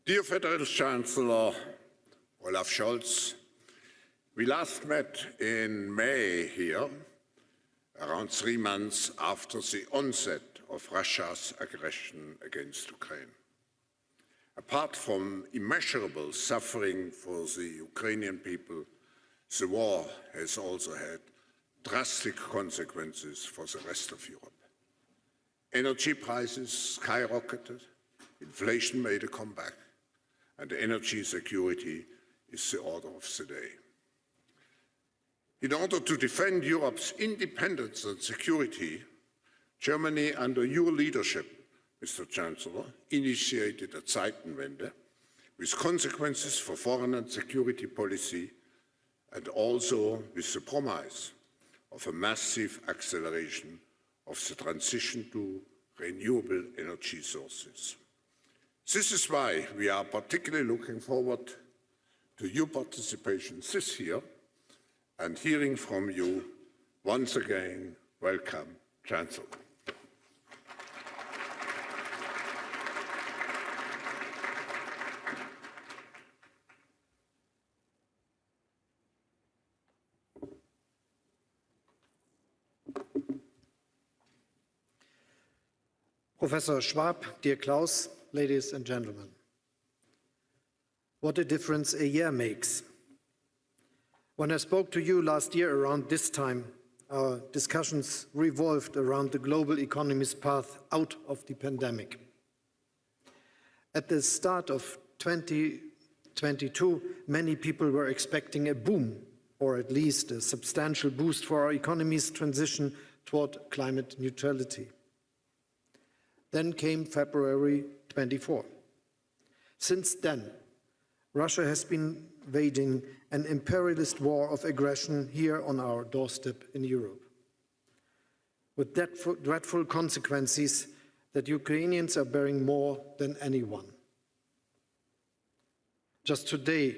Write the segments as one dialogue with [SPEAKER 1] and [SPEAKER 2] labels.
[SPEAKER 1] Dear Federal Chancellor Olaf Scholz, we last met in May here, around 3 months after the onset of Russia's aggression against Ukraine. Apart from immeasurable suffering for the Ukrainian people, the war has also had drastic consequences for the rest of Europe. Energy prices skyrocketed, inflation made a comeback, and energy security is the order of the day. In order to defend Europe's independence and security, Germany, under your leadership, Mr. Chancellor, initiated a Zeitenwende with consequences for foreign and security policy and also with the promise of a massive acceleration of the transition to renewable energy sources. This is why we are particularly looking forward to your participation this year and hearing from you. Once again, welcome, Chancellor.
[SPEAKER 2] Professor Schwab, dear Klaus, ladies and gentlemen. What a difference a year makes. When I spoke to you last year around this time, our discussions revolved around the global economy's path out of the pandemic. At the start of 2022, many people were expecting a boom, or at least a substantial boost for our economy's transition toward climate neutrality. Then came February 24. Since then, Russia has been waging an imperialist war of aggression here on our doorstep in Europe, with dreadful consequences that Ukrainians are bearing more than anyone. Just today,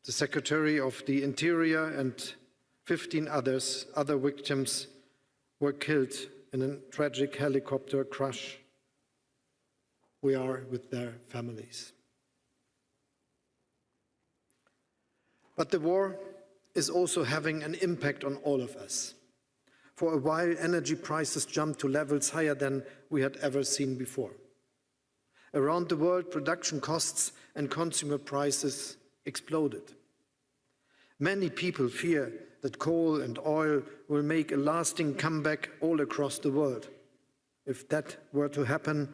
[SPEAKER 2] the Secretary of the Interior and 15 other victims were killed in a tragic helicopter crash. We are with their families. But the war is also having an impact on all of us. For a while, energy prices jumped to levels higher than we had ever seen before. Around the world, production costs and consumer prices exploded. Many people fear that coal and oil will make a lasting comeback all across the world. If that were to happen,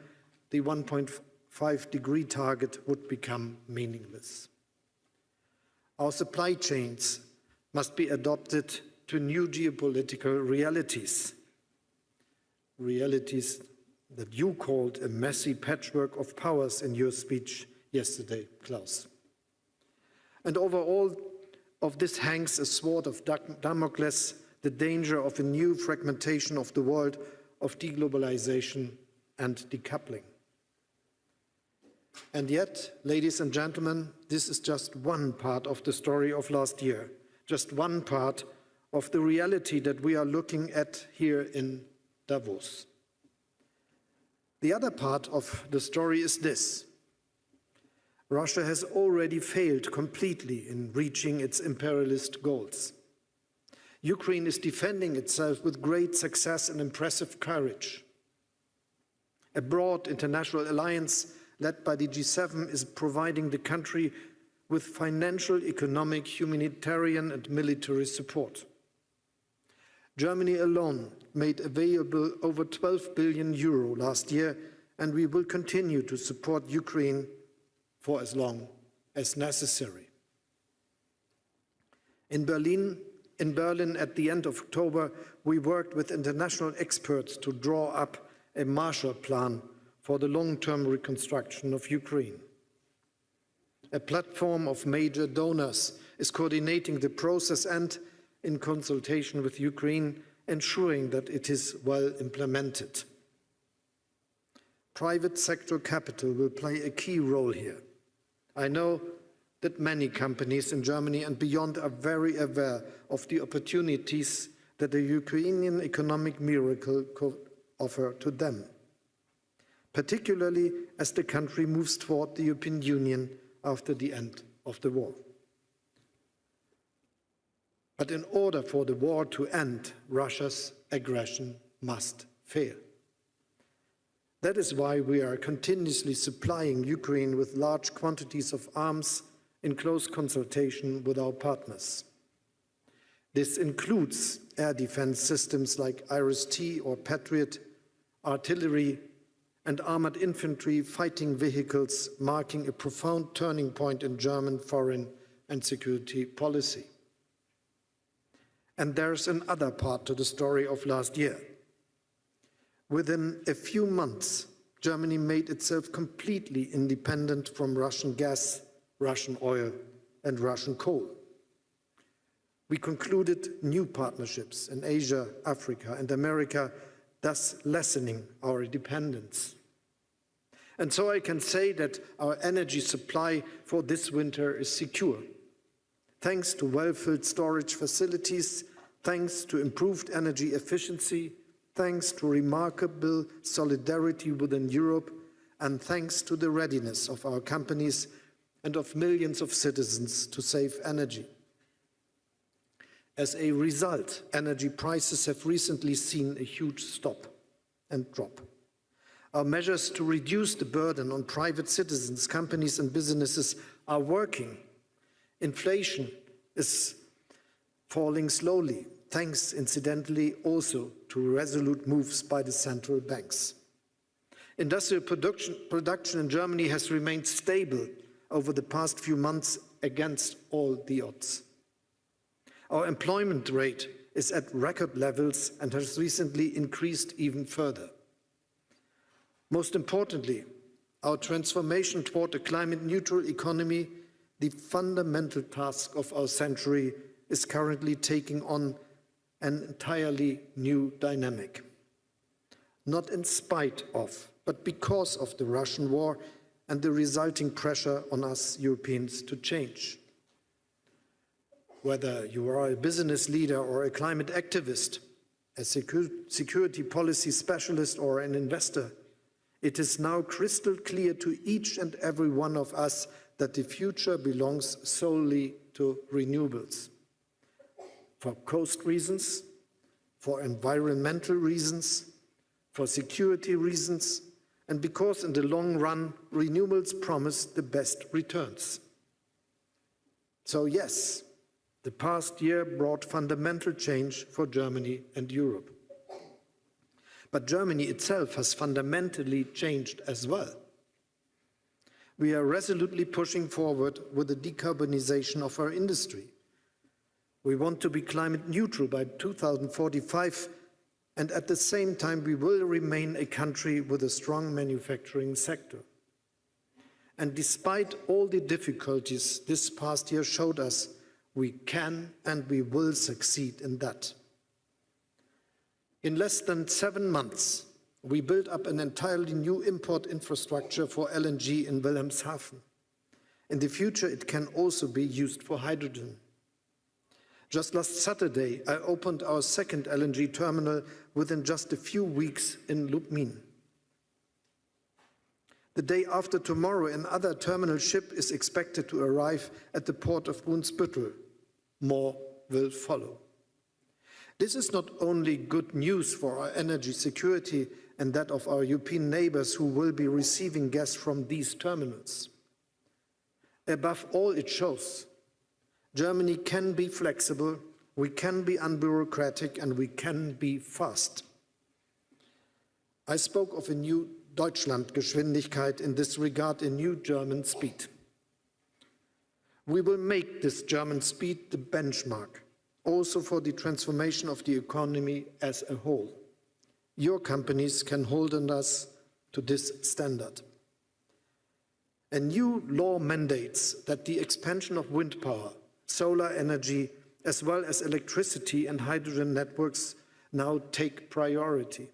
[SPEAKER 2] the 1.5-degree target would become meaningless. Our supply chains must be adapted to new geopolitical realities, realities that you called a messy patchwork of powers in your speech yesterday, Klaus. And over all of this hangs a sword of Damocles, the danger of a new fragmentation of the world, of deglobalization and decoupling. And yet, ladies and gentlemen, this is just one part of the story of last year, just one part of the reality that we are looking at here in Davos. The other part of the story is this. Russia has already failed completely in reaching its imperialist goals. Ukraine is defending itself with great success and impressive courage. A broad international alliance led by the G7 is providing the country with financial, economic, humanitarian and military support. Germany alone made available over 12 billion euro last year, and we will continue to support Ukraine for as long as necessary. In Berlin at the end of October, we worked with international experts to draw up a Marshall Plan for the long-term reconstruction of Ukraine. A platform of major donors is coordinating the process and, in consultation with Ukraine, ensuring that it is well implemented. Private sector capital will play a key role here. I know that many companies in Germany and beyond are very aware of the opportunities that the Ukrainian economic miracle could offer to them. particularly as the country moves toward the European Union after the end of the war. But in order for the war to end, Russia's aggression must fail. That is why we are continuously supplying Ukraine with large quantities of arms in close consultation with our partners. This includes air defense systems like IRIS-T or Patriot, artillery, and armored infantry fighting vehicles, marking a profound turning point in German foreign and security policy. And there's another part to the story of last year. Within a few months, Germany made itself completely independent from Russian gas, Russian oil, and Russian coal. We concluded new partnerships in Asia, Africa, and America, thus lessening our dependence. And so I can say that our energy supply for this winter is secure, thanks to well-filled storage facilities, thanks to improved energy efficiency, thanks to remarkable solidarity within Europe, and thanks to the readiness of our companies and of millions of citizens to save energy. As a result, energy prices have recently seen a huge stop and drop. Our measures to reduce the burden on private citizens, companies and businesses are working. Inflation is falling slowly, thanks incidentally also to resolute moves by the central banks. Industrial production in Germany has remained stable over the past few months against all the odds. Our employment rate is at record levels and has recently increased even further. Most importantly, our transformation toward a climate-neutral economy, the fundamental task of our century, is currently taking on an entirely new dynamic. Not in spite of, but because of the Russian war and the resulting pressure on us Europeans to change. Whether you are a business leader or a climate activist, a security policy specialist or an investor, it is now crystal clear to each and every one of us that the future belongs solely to renewables. For cost reasons, for environmental reasons, for security reasons, and because in the long run, renewables promise the best returns. So yes, the past year brought fundamental change for Germany and Europe. But Germany itself has fundamentally changed as well. We are resolutely pushing forward with the decarbonization of our industry. We want to be climate neutral by 2045, and at the same time we will remain a country with a strong manufacturing sector. And despite all the difficulties this past year showed us, we can and we will succeed in that. In less than 7 months, we built up an entirely new import infrastructure for LNG in Wilhelmshaven. In the future, it can also be used for hydrogen. Just last Saturday, I opened our second LNG terminal within just a few weeks in Lubmin. The day after tomorrow, another terminal ship is expected to arrive at the port of Brunsbüttel. More will follow. This is not only good news for our energy security and that of our European neighbors who will be receiving gas from these terminals. Above all, it shows Germany can be flexible, we can be unbureaucratic, and we can be fast. I spoke of a new Deutschlandgeschwindigkeit, in this regard, a new German speed. We will make this German speed the benchmark, also for the transformation of the economy as a whole. Your companies can hold on us to this standard. A new law mandates that the expansion of wind power, solar energy, as well as electricity and hydrogen networks now take priority.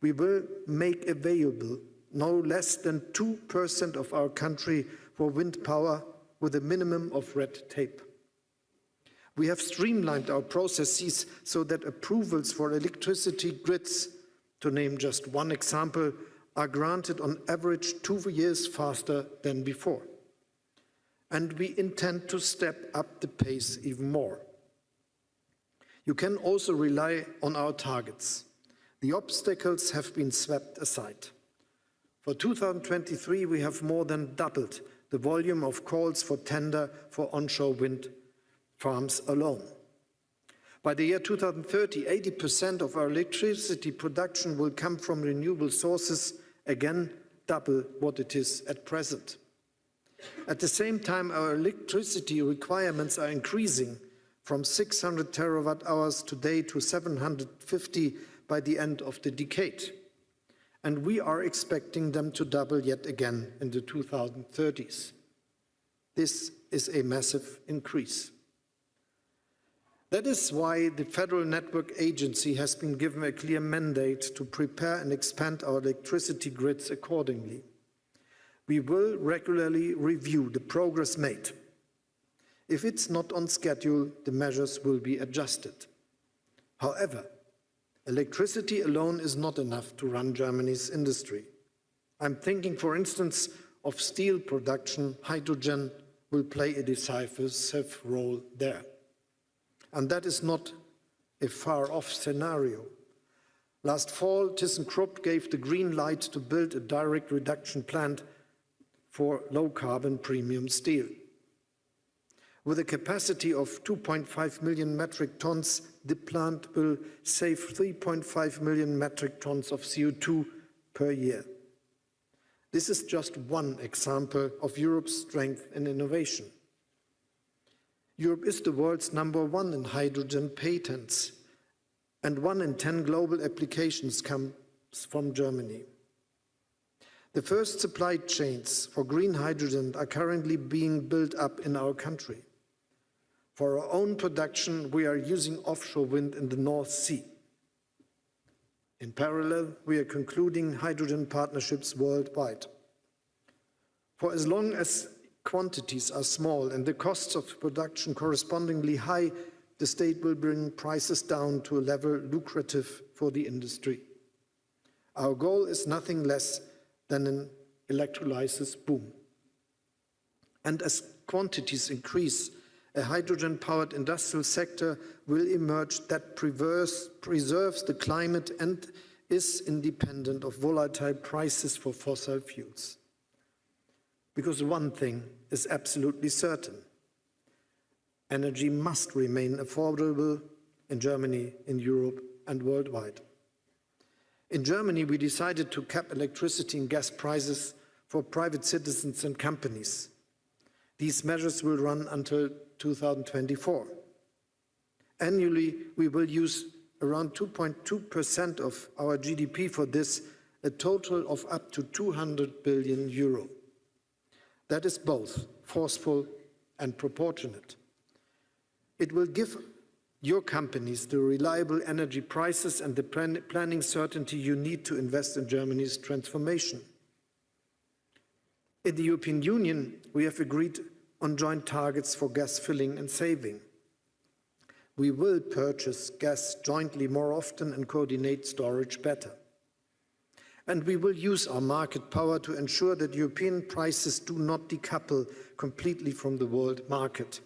[SPEAKER 2] We will make available no less than 2% of our country for wind power with a minimum of red tape. We have streamlined our processes so that approvals for electricity grids, to name just one example, are granted on average 2 years faster than before. And we intend to step up the pace even more. You can also rely on our targets. The obstacles have been swept aside. For 2023, we have more than doubled the volume of calls for tender for onshore wind farms alone. By the year 2030, 80% of our electricity production will come from renewable sources, again, double what it is at present. At the same time, our electricity requirements are increasing from 600 terawatt-hours today to 750 by the end of the decade. And we are expecting them to double yet again in the 2030s. This is a massive increase. That is why the Federal Network Agency has been given a clear mandate to prepare and expand our electricity grids accordingly. We will regularly review the progress made. If it's not on schedule, the measures will be adjusted. However, electricity alone is not enough to run Germany's industry. I'm thinking, for instance, of steel production. Hydrogen will play a decisive role there. And that is not a far-off scenario. Last fall, ThyssenKrupp gave the green light to build a direct reduction plant for low-carbon premium steel. With a capacity of 2.5 million metric tons, the plant will save 3.5 million metric tons of CO2 per year. This is just one example of Europe's strength and innovation. Europe is the world's #1 in hydrogen patents, and 1 in 10 global applications comes from Germany. The first supply chains for green hydrogen are currently being built up in our country. For our own production, we are using offshore wind in the North Sea. In parallel, we are concluding hydrogen partnerships worldwide. For as long as quantities are small and the costs of production correspondingly high, the state will bring prices down to a level lucrative for the industry. Our goal is nothing less than an electrolysis boom. And as quantities increase, a hydrogen-powered industrial sector will emerge that preserves the climate and is independent of volatile prices for fossil fuels. Because one thing is absolutely certain: energy must remain affordable in Germany, in Europe, and worldwide. In Germany, we decided to cap electricity and gas prices for private citizens and companies. These measures will run until 2024. Annually, we will use around 2.2% of our GDP for this, a total of up to 200 billion euro. That is both forceful and proportionate. It will give your companies the reliable energy prices and the planning certainty you need to invest in Germany's transformation. In the European Union, we have agreed on joint targets for gas filling and saving. We will purchase gas jointly more often and coordinate storage better. And we will use our market power to ensure that European prices do not decouple completely from the world market.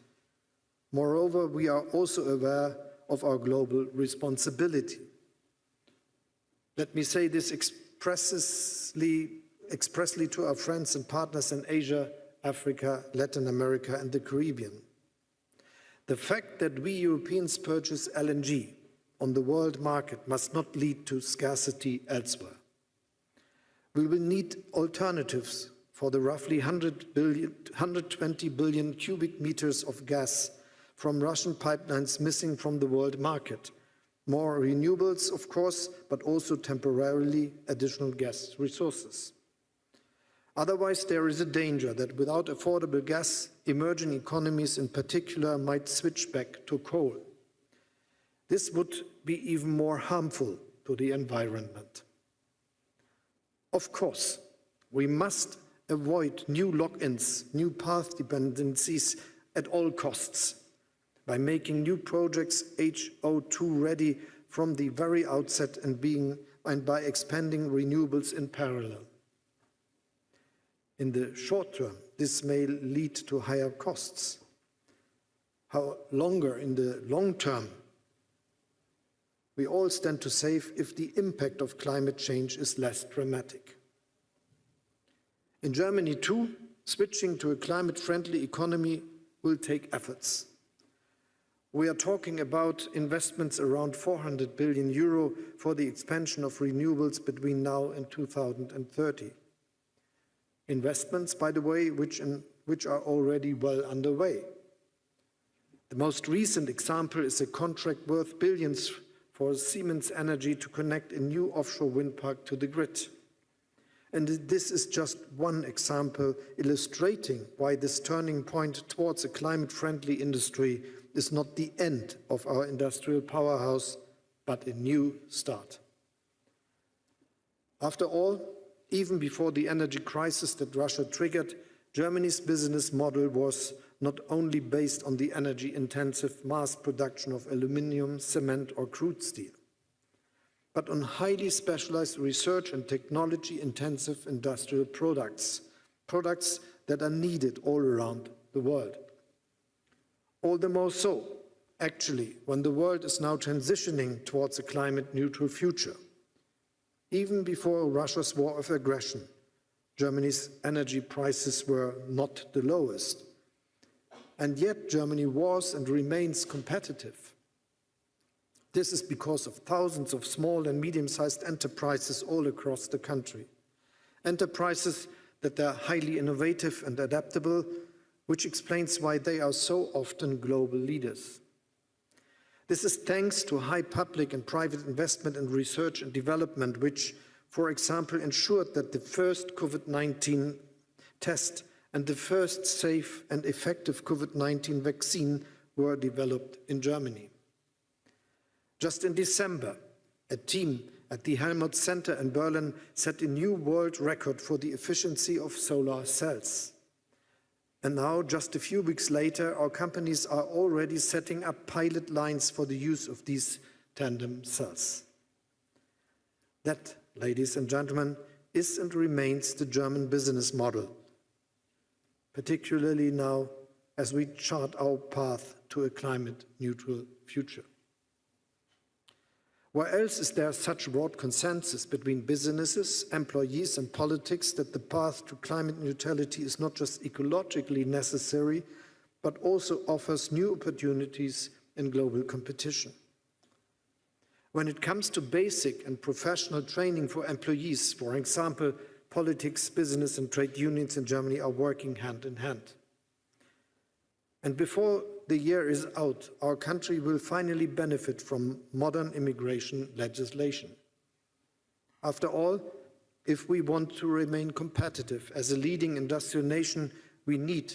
[SPEAKER 2] Moreover, we are also aware of our global responsibility. Let me say this expressly to our friends and partners in Asia, Africa, Latin America, and the Caribbean. The fact that we Europeans purchase LNG on the world market must not lead to scarcity elsewhere. We will need alternatives for the roughly 120 billion cubic meters of gas from Russian pipelines missing from the world market. More renewables, of course, but also temporarily additional gas resources. Otherwise, there is a danger that without affordable gas, emerging economies in particular might switch back to coal. This would be even more harmful to the environment. Of course, we must avoid new lock-ins, new path dependencies at all costs by making new projects HO2 ready from the very outset and being and by expanding renewables in parallel. In the short term, this may lead to higher costs. However, in the long term, we all stand to save if the impact of climate change is less dramatic. In Germany too, switching to a climate-friendly economy will take efforts. We are talking about investments around 400 billion euro for the expansion of renewables between now and 2030. Investments, by the way, which are already well underway. The most recent example is a contract worth billions for Siemens Energy to connect a new offshore wind park to the grid. And this is just one example illustrating why this turning point towards a climate-friendly industry is not the end of our industrial powerhouse, but a new start. After all, even before the energy crisis that Russia triggered, Germany's business model was not only based on the energy-intensive mass production of aluminium, cement or crude steel, but on highly specialized research and technology-intensive industrial products that are needed all around the world. All the more so, actually, when the world is now transitioning towards a climate-neutral future. Even before Russia's war of aggression, Germany's energy prices were not the lowest. And yet Germany was and remains competitive. This is because of thousands of small and medium-sized enterprises all across the country. Enterprises that are highly innovative and adaptable, which explains why they are so often global leaders. This is thanks to high public and private investment in research and development, which, for example, ensured that the first COVID-19 test and the first safe and effective COVID-19 vaccine were developed in Germany. Just in December, a team at the Helmholtz Center in Berlin set a new world record for the efficiency of solar cells. And now, just a few weeks later, our companies are already setting up pilot lines for the use of these tandem cells. That, ladies and gentlemen, is and remains the German business model, particularly now as we chart our path to a climate-neutral future. Where else is there such broad consensus between businesses, employees and politics that the path to climate neutrality is not just ecologically necessary, but also offers new opportunities in global competition? When it comes to basic and professional training for employees, for example, politics, business and trade unions in Germany are working hand in hand. And before the year is out, our country will finally benefit from modern immigration legislation. After all, if we want to remain competitive as a leading industrial nation, we need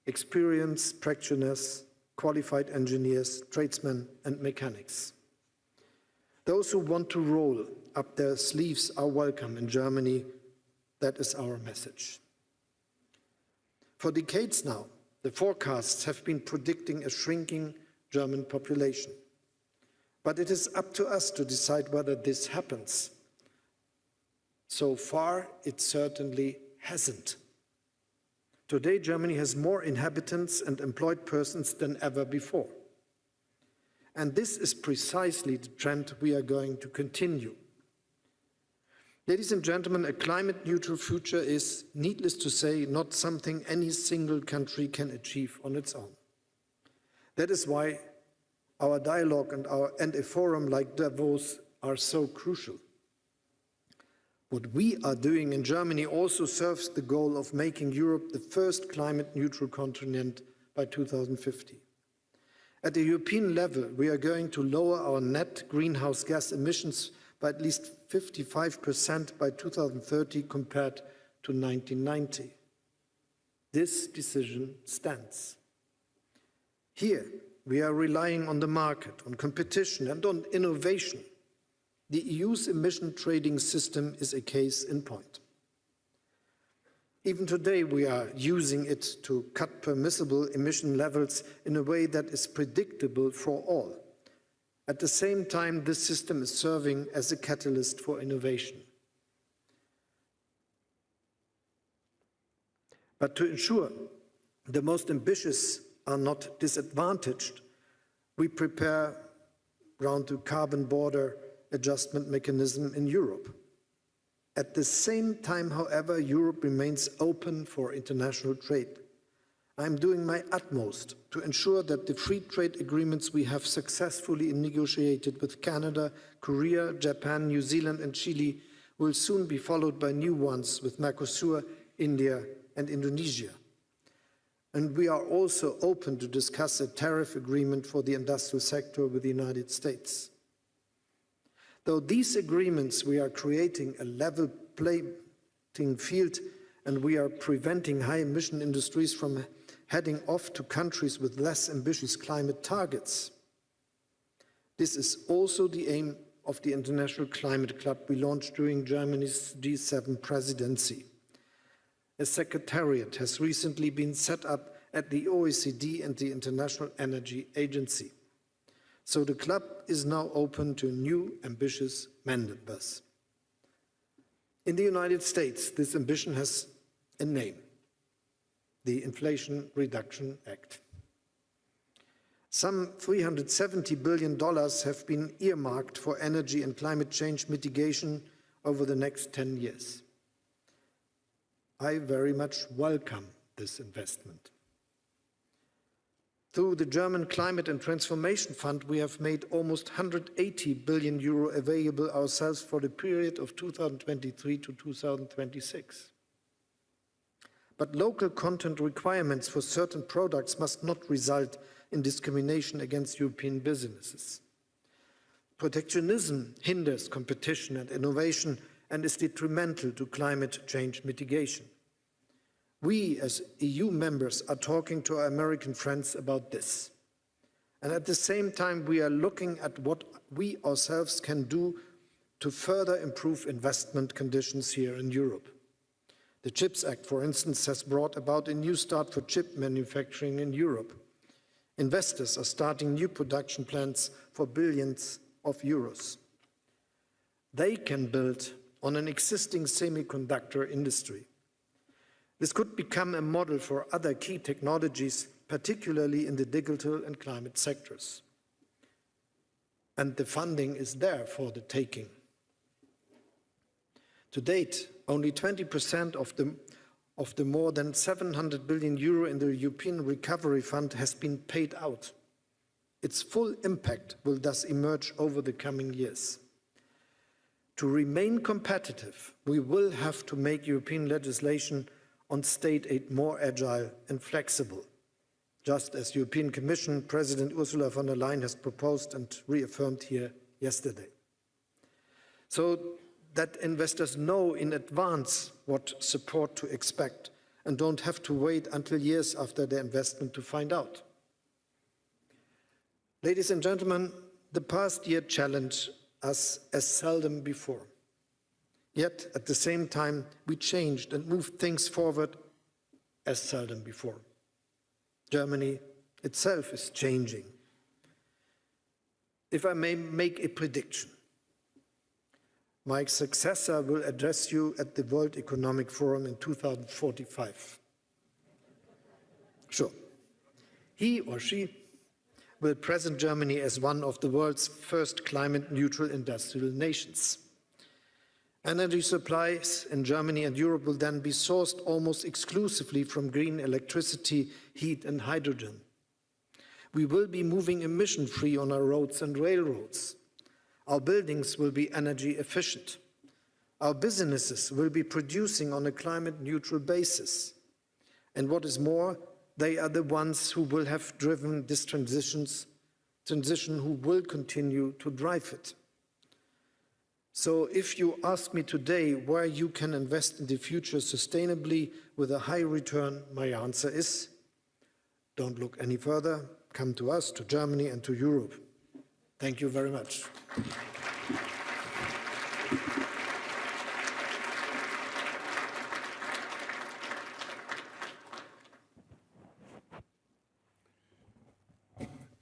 [SPEAKER 2] experienced practitioners, qualified engineers, tradesmen and mechanics. Those who want to roll up their sleeves are welcome in Germany. That is our message. For decades now, the forecasts have been predicting a shrinking German population. But it is up to us to decide whether this happens. So far, it certainly hasn't. Today, Germany has more inhabitants and employed persons than ever before. And this is precisely the trend we are going to continue. Ladies and gentlemen, a climate-neutral future is, needless to say, not something any single country can achieve on its own. That is why our dialogue and a forum like Davos are so crucial. What we are doing in Germany also serves the goal of making Europe the first climate-neutral continent by 2050. At the European level, we are going to lower our net greenhouse gas emissions by at least 55% by 2030 compared to 1990. This decision stands. Here, we are relying on the market, on competition and on innovation. The EU's emission trading system is a case in point. Even today, we are using it to cut permissible emission levels in a way that is predictable for all. At the same time, this system is serving as a catalyst for innovation. But to ensure the most ambitious are not disadvantaged, we prepare around the carbon border adjustment mechanism in Europe. At the same time, however, Europe remains open for international trade. I'm doing my utmost to ensure that the free trade agreements we have successfully negotiated with Canada, Korea, Japan, New Zealand and Chile will soon be followed by new ones with Mercosur, India and Indonesia. And we are also open to discuss a tariff agreement for the industrial sector with the United States. Though these agreements, we are creating a level playing field and we are preventing high-emission industries from heading off to countries with less ambitious climate targets. This is also the aim of the International Climate Club we launched during Germany's G7 presidency. A secretariat has recently been set up at the OECD and the International Energy Agency. So the club is now open to new ambitious members. In the United States, this ambition has a name, the Inflation Reduction Act. Some $370 billion have been earmarked for energy and climate change mitigation over the next 10 years. I very much welcome this investment. Through the German Climate and Transformation Fund, we have made almost 180 billion euro available ourselves for the period of 2023 to 2026. But local content requirements for certain products must not result in discrimination against European businesses. Protectionism hinders competition and innovation and is detrimental to climate change mitigation. We, as EU members, are talking to our American friends about this. And at the same time, we are looking at what we ourselves can do to further improve investment conditions here in Europe. The CHIPS Act, for instance, has brought about a new start for chip manufacturing in Europe. Investors are starting new production plants for billions of euros. They can build on an existing semiconductor industry. This could become a model for other key technologies, particularly in the digital and climate sectors. And the funding is there for the taking. To date, only 20% of the more than 700 billion euro in the European Recovery Fund has been paid out. Its full impact will thus emerge over the coming years. To remain competitive, we will have to make European legislation on state aid more agile and flexible, just as European Commission President Ursula von der Leyen has proposed and reaffirmed here yesterday. So that investors know in advance what support to expect and don't have to wait until years after their investment to find out. Ladies and gentlemen, the past year challenged us as seldom before. Yet, at the same time, we changed and moved things forward as seldom before. Germany itself is changing. If I may make a prediction, my successor will address you at the World Economic Forum in 2045. Sure. He or she will present Germany as one of the world's first climate-neutral industrial nations. Energy supplies in Germany and Europe will then be sourced almost exclusively from green electricity, heat and hydrogen. We will be moving emission-free on our roads and railroads. Our buildings will be energy efficient. Our businesses will be producing on a climate-neutral basis. And what is more, they are the ones who will have driven this transition who will continue to drive it. So if you ask me today where you can invest in the future sustainably with a high return, my answer is, don't look any further, come to us, to Germany and to Europe. Thank you very much.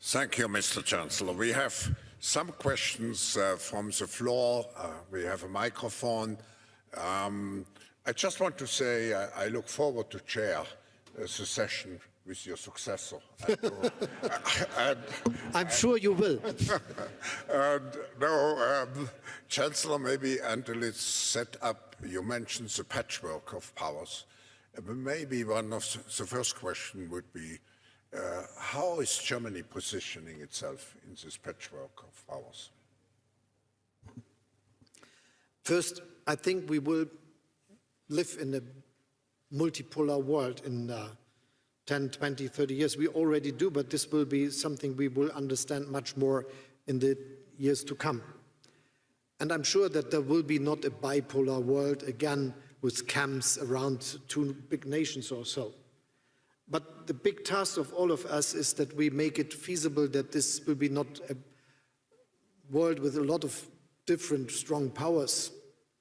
[SPEAKER 1] Thank you, Mr. Chancellor. We have some questions from the floor. We have a microphone. I just want to say I look forward to chair the session with your successor.
[SPEAKER 2] I'm sure you will.
[SPEAKER 1] Chancellor, maybe until it's set up, you mentioned the patchwork of powers. Maybe one of the first question would be, how is Germany positioning itself in this patchwork of powers?
[SPEAKER 2] First, I think we will live in a multipolar world in 10, 20, 30 years. We already do, but this will be something we will understand much more in the years to come. And I'm sure that there will be not a bipolar world again with camps around two big nations or so. But the big task of all of us is that we make it feasible that this will be not a world with a lot of different strong powers,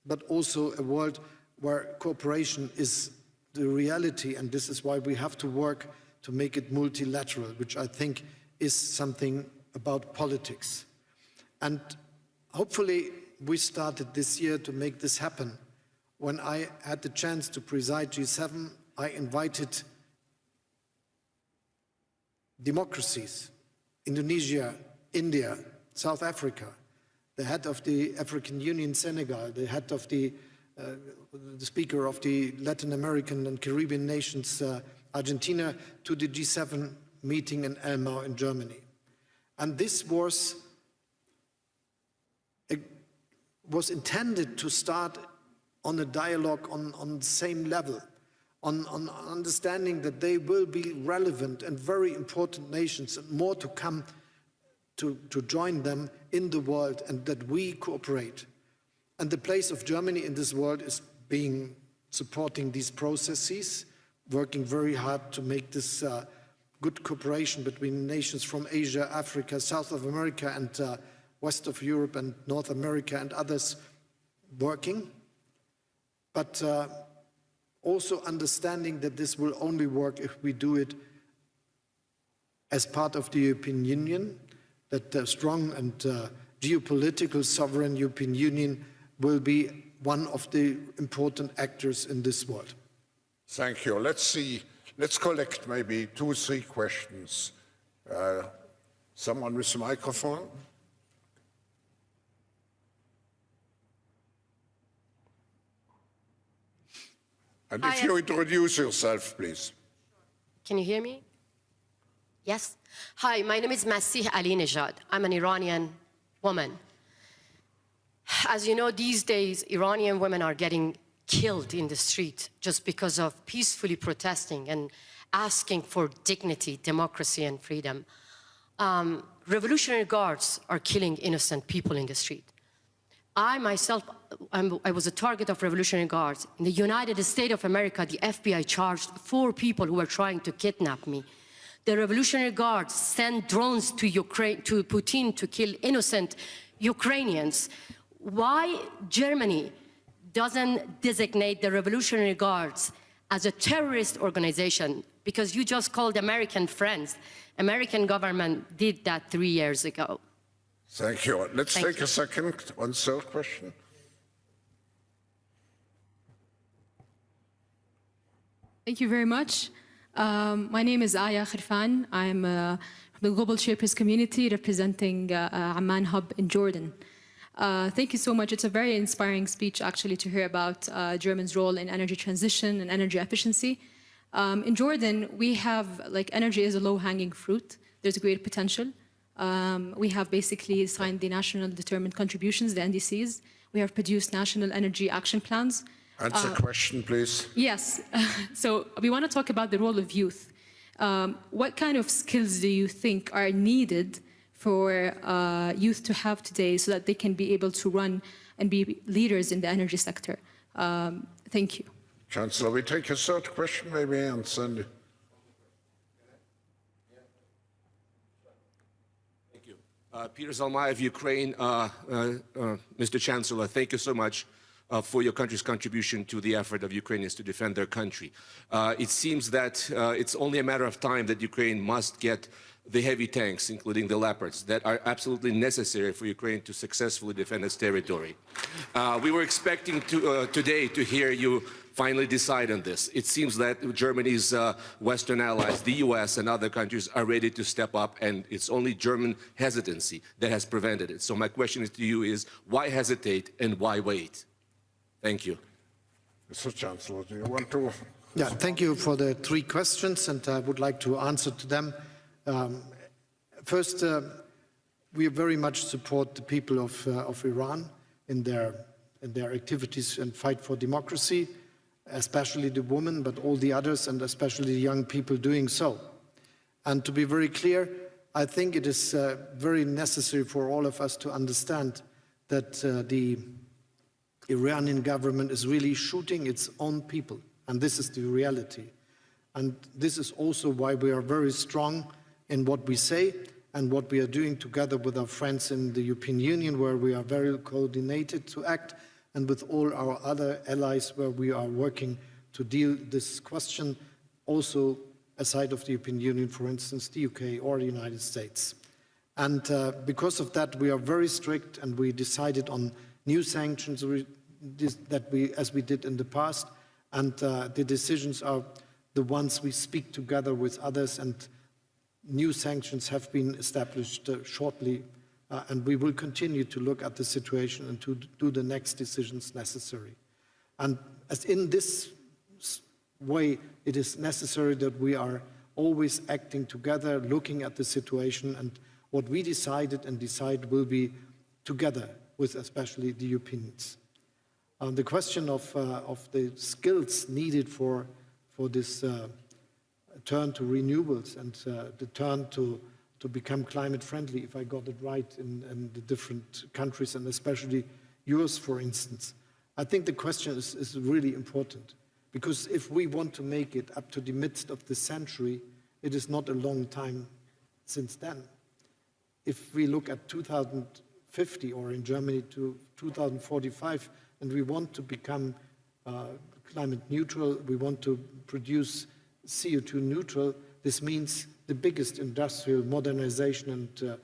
[SPEAKER 2] but also a world where cooperation is the reality, and this is why we have to work to make it multilateral, which I think is something about politics. And hopefully we started this year to make this happen. When I had the chance to preside G7, I invited democracies, Indonesia, India, South Africa, the head of the African Union, Senegal, the head of the speaker of the Latin American and Caribbean nations, Argentina, to the G7 meeting in Elmau in Germany. And this was intended to start on a dialogue on the same level, on understanding that they will be relevant and very important nations and more to come to join them in the world, and that we cooperate. And the place of Germany in this world is supporting these processes, working very hard to make this good cooperation between nations from Asia, Africa, South of America, and West of Europe and North America and others working. But also understanding that this will only work if we do it as part of the European Union, that the strong and geopolitical sovereign European Union will be one of the important actors in this world.
[SPEAKER 1] Thank you. Let's see. Let's collect maybe 2 or 3 questions. Someone with the microphone? And if you introduce yourself, please.
[SPEAKER 3] Can you hear me? Yes? Hi, my name is Masih Ali Nejad. I'm an Iranian woman. As you know, these days, Iranian women are getting killed in the street just because of peacefully protesting and asking for dignity, democracy, and freedom. Revolutionary guards are killing innocent people in the street. I myself, I was a target of Revolutionary Guards. In the United States of America, the FBI charged 4 people who were trying to kidnap me. The Revolutionary Guards sent drones to Ukraine, to Putin, to kill innocent Ukrainians. Why Germany doesn't designate the Revolutionary Guards as a terrorist organization? Because you just called American friends. American government did that 3 years ago.
[SPEAKER 1] Thank you. Let's take a second. 1 third question.
[SPEAKER 4] Thank you very much. My name is Aya Khirfan. I'm from the Global Shapers community representing Amman Hub in Jordan. Thank you so much. It's a very inspiring speech, actually, to hear about Germany's role in energy transition and energy efficiency. In Jordan, we have, energy is a low-hanging fruit. There's a great potential. We have basically signed the National Determined Contributions, the NDCs. We have produced National Energy Action Plans.
[SPEAKER 1] Answer the question, please.
[SPEAKER 4] Yes. So we want to talk about the role of youth. What kind of skills do you think are needed for youth to have today so that they can be able to run and be leaders in the energy sector? Thank you.
[SPEAKER 1] Chancellor, we take a third question, maybe, and send.
[SPEAKER 5] Thank you. Peter Zalmai of Ukraine. Mr. Chancellor, thank you so much for your country's contribution to the effort of Ukrainians to defend their country. It seems that it's only a matter of time that Ukraine must get the heavy tanks, including the Leopards, that are absolutely necessary for Ukraine to successfully defend its territory. We were expecting today to hear you finally decide on this. It seems that Germany's Western allies, the US and other countries, are ready to step up, and it's only German hesitancy that has prevented it. So my question to you is, why hesitate and why wait? Thank you.
[SPEAKER 1] Mr. Chancellor, do you want to?
[SPEAKER 2] Yeah, thank you for the three questions, and I would like to answer to them. First, we very much support the people of Iran in their activities and fight for democracy, especially the women, but all the others, and especially the young people doing so. And to be very clear, I think it is very necessary for all of us to understand that the Iranian government is really shooting its own people, and this is the reality. And this is also why we are very strong in what we say and what we are doing together with our friends in the European Union, where we are very coordinated to act, and with all our other allies where we are working to deal this question, also aside of the European Union, for instance, the UK or the United States. And because of that, we are very strict, and we decided on new sanctions as we did in the past, and the decisions are the ones we speak together with others, and new sanctions have been established shortly, and we will continue to look at the situation and to do the next decisions necessary. And as in this way, it is necessary that we are always acting together, looking at the situation, and what we decided and decide will be together with especially the Europeans. The question of the skills needed for this turn to renewables and the turn to become climate friendly, if I got it right, in the different countries, and especially yours, for instance. I think the question is really important, because if we want to make it up to the midst of the century, it is not a long time since then. If we look at 2050, or in Germany to 2045, and we want to become climate neutral, we want to produce CO2 neutral, this means the biggest industrial modernization and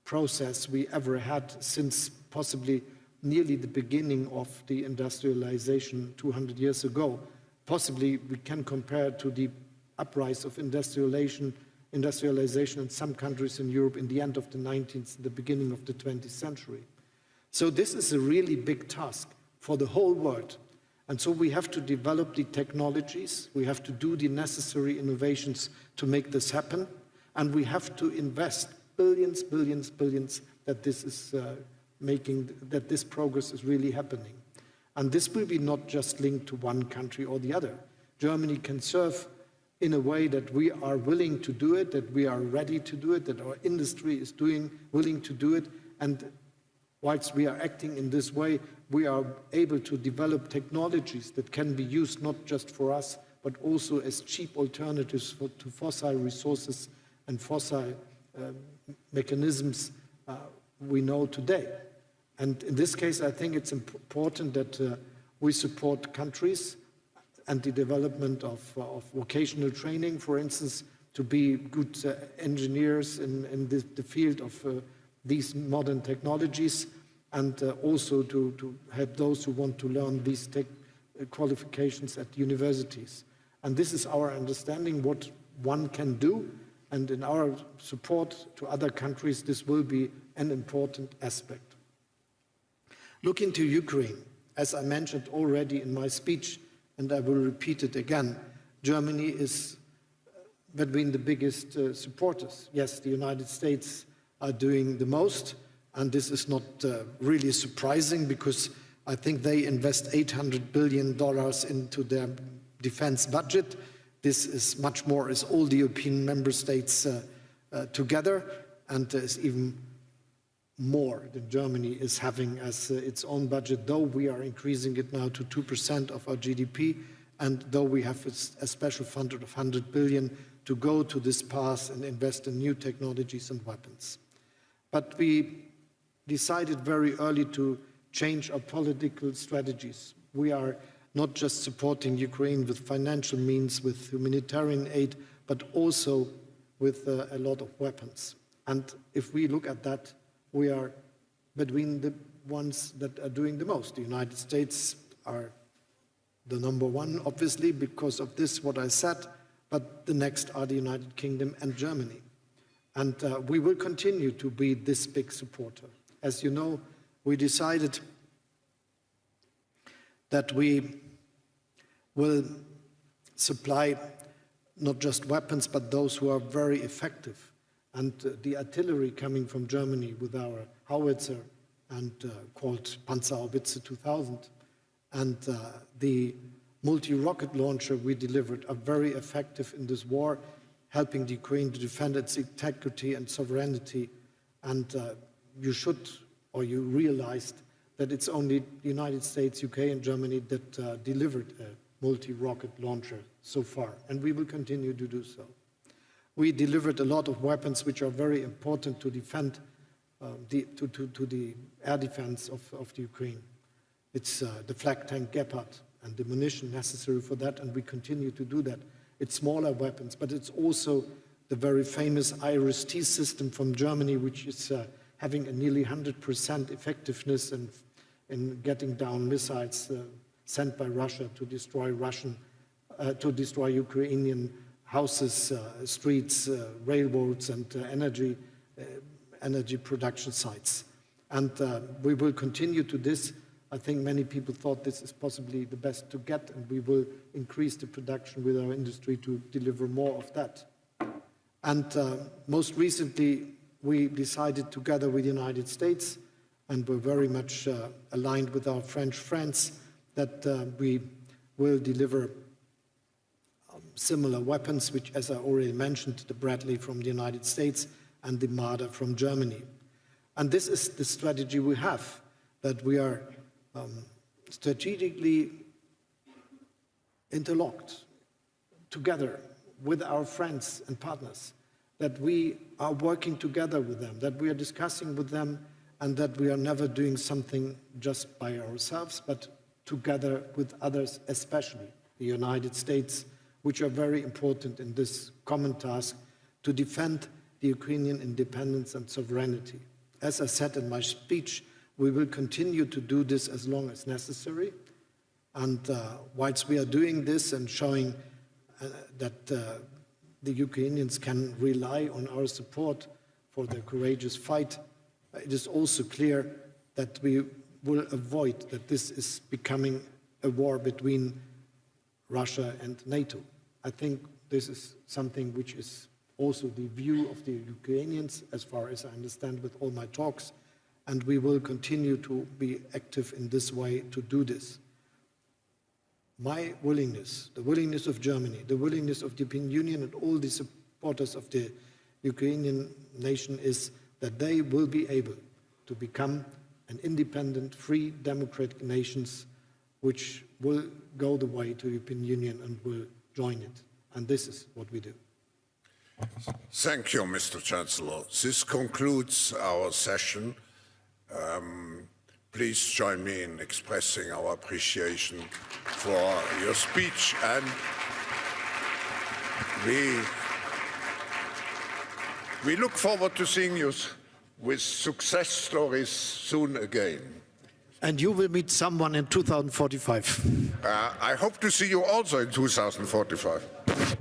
[SPEAKER 2] process we ever had since possibly nearly the beginning of the industrialization 200 years ago. Possibly we can compare to the uprise of industrialization in some countries in Europe in the end of the 19th, the beginning of the 20th century. So this is a really big task for the whole world. And so we have to develop the technologies, we have to do the necessary innovations to make this happen, and we have to invest billions that this is that this progress is really happening. And this will be not just linked to one country or the other. Germany can serve in a way that we are willing to do it, that we are ready to do it, that our industry is willing to do it, and whilst we are acting in this way, we are able to develop technologies that can be used not just for us, but also as cheap alternatives to fossil resources and fossil mechanisms we know today. And in this case, I think it's important that we support countries and the development of vocational training, for instance, to be good engineers in the field of these modern technologies, and also to help those who want to learn these qualifications at universities. And this is our understanding what one can do, and in our support to other countries, this will be an important aspect. Looking to Ukraine, as I mentioned already in my speech, and I will repeat it again, Germany is between the biggest supporters. Yes, the United States are doing the most, and this is not really surprising, because I think they invest $800 billion into their defense budget. This is much more as all the European member states together, and is even more than Germany is having as its own budget, though we are increasing it now to 2% of our GDP, and though we have a special fund of 100 billion to go to this path and invest in new technologies and weapons. But we decided very early to change our political strategies. We are not just supporting Ukraine with financial means, with humanitarian aid, but also with a lot of weapons. And if we look at that, we are between the ones that are doing the most. The United States are the number one, obviously, because of this, what I said, but the next are the United Kingdom and Germany. And we will continue to be this big supporter. As you know, we decided that we will supply not just weapons, but those who are very effective. And the artillery coming from Germany with our howitzer and called Panzerhaubitze 2000, and the multi-rocket launcher we delivered are very effective in this war, helping the Ukraine to defend its integrity and sovereignty. And you should, or you realized that it's only the United States, UK, and Germany that delivered a multi-rocket launcher so far, and we will continue to do so. We delivered a lot of weapons which are very important to defend to the air defense of the Ukraine. It's the flak tank Gepard and the munition necessary for that, and we continue to do that. It's smaller weapons, but it's also the very famous IRIS-T system from Germany, which is having a nearly 100% effectiveness in getting down missiles sent by Russia to destroy Ukrainian houses, streets, railroads, and energy production sites. And we will continue to this. I think many people thought this is possibly the best to get, and we will increase the production with our industry to deliver more of that. And most recently, we decided together with the United States, and we're very much aligned with our French friends, that we will deliver similar weapons, which, as I already mentioned, the Bradley from the United States and the Marder from Germany. And this is the strategy we have, that we are strategically interlocked together with our friends and partners, that we are working together with them, that we are discussing with them, and that we are never doing something just by ourselves, but together with others, especially the United States, which are very important in this common task to defend the Ukrainian independence and sovereignty. As I said in my speech, we will continue to do this as long as necessary. And whilst we are doing this and showing that the Ukrainians can rely on our support for their courageous fight, it is also clear that we will avoid that this is becoming a war between Russia and NATO. I think this is something which is also the view of the Ukrainians, as far as I understand with all my talks, and we will continue to be active in this way to do this. My willingness, the willingness of Germany, the willingness of the European Union and all the supporters of the Ukrainian nation is that they will be able to become an independent, free, democratic nations which will go the way to the European Union and will join it. And this is what we do.
[SPEAKER 1] Thank you, Mr. Chancellor. This concludes our session. Please join me in expressing our appreciation for your speech, and we look forward to seeing you with success stories soon again.
[SPEAKER 2] And you will meet someone in 2045.
[SPEAKER 1] I hope to see you also in 2045.